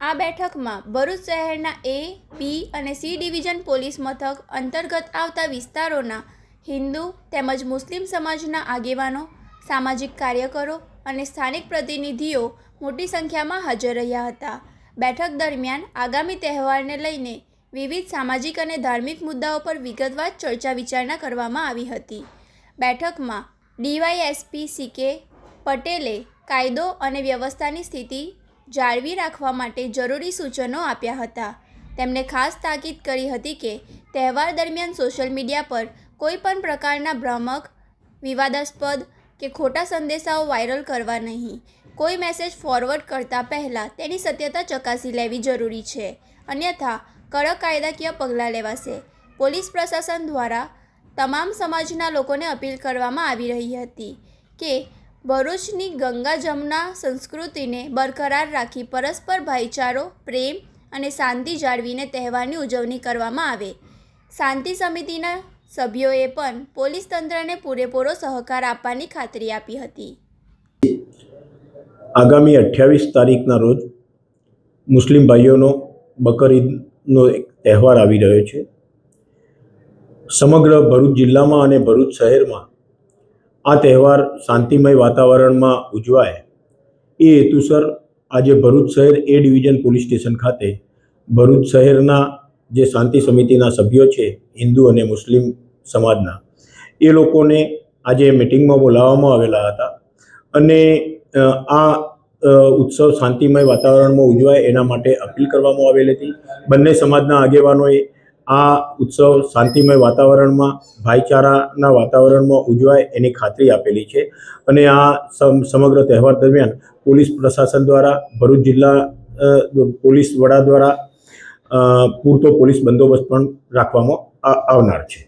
આ બેઠકમાં ભરૂચ શહેરના એ, બી અને સી ડિવિઝન પોલીસ મથક અંતર્ગત આવતા વિસ્તારોના હિન્દુ તેમજ મુસ્લિમ સમાજના આગેવાનો, સામાજિક કાર્યકરો અને સ્થાનિક પ્રતિનિધિઓ મોટી સંખ્યામાં હાજર રહ્યા હતા. બેઠક દરમિયાન આગામી તહેવારને લઈને વિવિધ સામાજિક અને ધાર્મિક મુદ્દાઓ પર વિગતવાર ચર્ચા વિચારણા કરવામાં આવી હતી. બેઠકમાં ડીવાયએસપી સી.કે. પટેલે કાયદો અને વ્યવસ્થાની સ્થિતિ જાળવી રાખવા માટે જરૂરી સૂચનો આપ્યા હતા. તેમણે ખાસ તાકીદ કરી હતી કે તહેવાર દરમિયાન સોશિયલ મીડિયા પર કોઈ પણ પ્રકારના ભ્રામક, વિવાદાસ્પદ કે ખોટા સંદેશાઓ વાયરલ કરવા નહીં. કોઈ મેસેજ ફોરવર્ડ કરતા પહેલાં તેની સત્યતા ચકાસી લેવી જરૂરી છે, અન્યથા કડક કાયદાકીય પગલાં લેવાશે. પોલીસ પ્રશાસન દ્વારા તમામ સમાજના લોકોને અપીલ કરવામાં આવી રહી હતી કે ભરૂચની ગંગા જમના સંસ્કૃતિને બરકરાર રાખી પરસ્પર ભાઈચારો, પ્રેમ અને શાંતિ જાળવીને તહેવારની ઉજવણી કરવામાં આવે. શાંતિ સમિતિના સભ્યોએ પણ પોલીસ તંત્રને પૂરેપૂરો સહકાર આપવાની ખાતરી આપી હતી. આગામી 28 તારીખના રોજ મુસ્લિમ ભાઈઓનો બકર ઈદનો એક તહેવાર આવી રહ્યો છે. સમગ્ર ભરૂચ જિલ્લામાં અને ભરૂચ શહેરમાં આ તહેવાર શાંતિમય વાતાવરણમાં ઉજવાય એ હેતુસર આજે ભરૂચ શહેર એ ડિવિઝન પોલીસ સ્ટેશન ખાતે ભરૂચ શહેરના જે શાંતિ સમિતિના સભ્યો છે, હિન્દુ અને મુસ્લિમ સમાજના, એ લોકોને આજે મિટિંગમાં બોલાવવામાં આવેલા હતા અને આ ઉત્સવ શાંતિમય વાતાવરણમાં ઉજવાય એના માટે અપીલ કરવામાં આવેલી હતી. બંને સમાજના આગેવાનોએ આ ઉત્સવ શાંતિમય વાતાવરણમાં, ભાઈચારાના વાતાવરણમાં ઉજવાય એની ખાતરી આપેલી છે અને આ સમગ્ર તહેવાર દરમિયાન પોલીસ પ્રશાસન દ્વારા, ભરૂચ જિલ્લા પોલીસ વડા દ્વારા પૂરતો પોલીસ બંદોબસ્ત પણ રાખવામાં આવનાર છે.